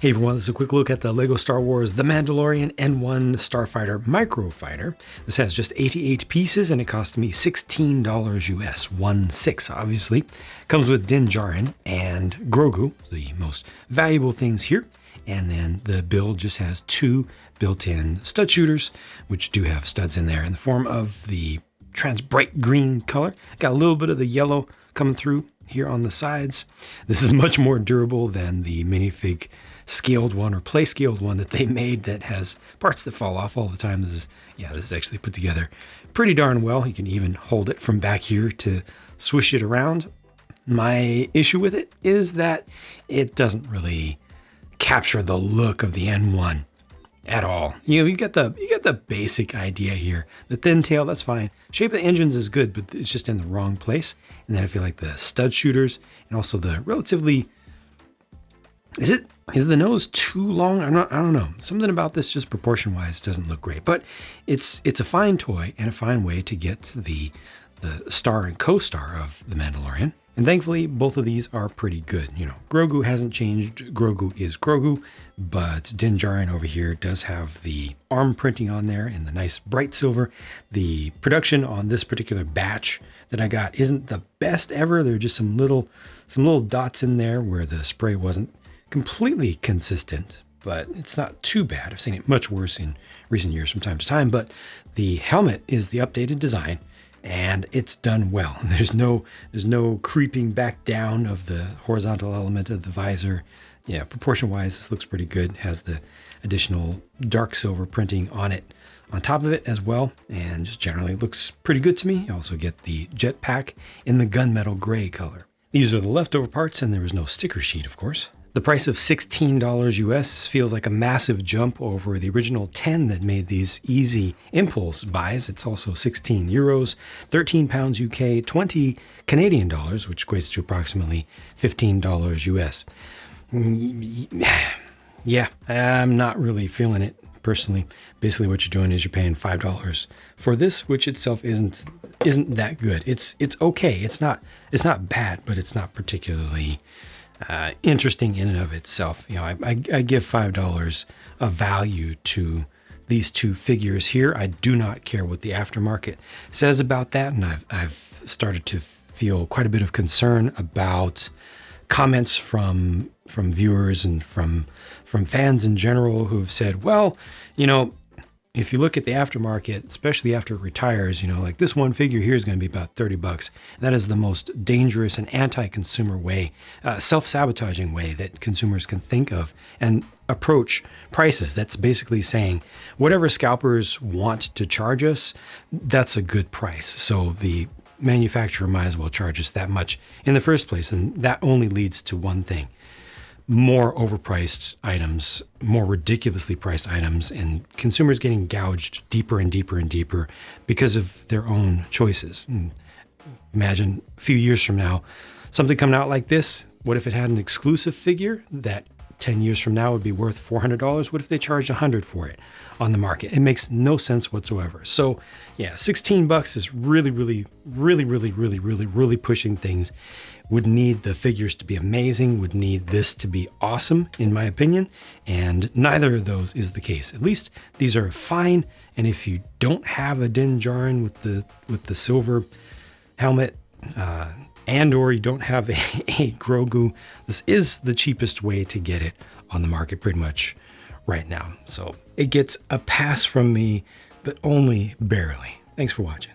Hey everyone, this is a quick look at the LEGO Star Wars The Mandalorian N1 Starfighter Microfighter. This has just 88 pieces and it cost me $16 US, 1.6 obviously. Comes with Din Djarin and Grogu, the most valuable things here. And then the build just has two built-in stud shooters, which do have studs in there in the form of the bright green color. Got a little bit of the yellow coming through here on the sides. This is much more durable than the minifig scaled one or play scaled one that they made that has parts that fall off all the time. This is actually put together pretty darn well. You can even hold it from back here to swish it around. My issue with it is that it doesn't really capture the look of the N1 at all. You get the basic idea here. The thin tail, that's fine. Shape of the engines is good, but it's just in the wrong place. And then I feel like the stud shooters and also the relatively, is the nose too long? I don't know. Something about this just proportion wise doesn't look great, but it's a fine toy and a fine way to get the star and co-star of the Mandalorian. And thankfully, both of these are pretty good. You know, Grogu hasn't changed. Grogu is Grogu, but Din Djarin over here does have the arm printing on there in the nice bright silver. The production on this particular batch that I got isn't the best ever. There are just some little dots in there where the spray wasn't completely consistent, but it's not too bad. I've seen it much worse in recent years from time to time, but the helmet is the updated design and it's done well. There's no creeping back down of the horizontal element of the visor. Yeah, proportion wise, this looks pretty good. It has the additional dark silver printing on it, on top of it as well, and just generally looks pretty good to me. You also get the jetpack in the gunmetal gray color. These are the leftover parts and there was no sticker sheet, of course. The price of $16 US feels like a massive jump over the original 10 that made these easy impulse buys. It's also 16 euros, 13 pounds UK, 20 Canadian dollars, which equates to approximately $15 US. Yeah, I'm not really feeling it personally. Basically what you're doing is you're paying $5 for this, which itself isn't that good. It's okay. It's not bad, but it's not particularly interesting in and of itself. You know, I give $5 of value to these two figures here. I do not care what the aftermarket says about that, and I've started to feel quite a bit of concern about comments from viewers and from fans in general who've said, well, you know, if you look at the aftermarket, especially after it retires, you know, like this one figure here is going to be about 30 bucks. That is the most dangerous and anti-consumer way, self-sabotaging way that consumers can think of and approach prices. That's basically saying whatever scalpers want to charge us, that's a good price. So the manufacturer might as well charge us that much in the first place. And that only leads to one thing: more overpriced items, more ridiculously priced items, and consumers getting gouged deeper and deeper and deeper because of their own choices. Imagine a few years from now, something coming out like this. What if it had an exclusive figure that 10 years from now would be worth $400? What if they charged $100 for it on the market? It makes no sense whatsoever. So yeah, 16 bucks is really pushing things. Would need the figures to be amazing, would need this to be awesome, in my opinion, and neither of those is the case. At least these are fine, and if you don't have a Din Djarin with the silver helmet, and or you don't have a Grogu, this is the cheapest way to get it on the market pretty much right now. So it gets a pass from me, but only barely. Thanks for watching.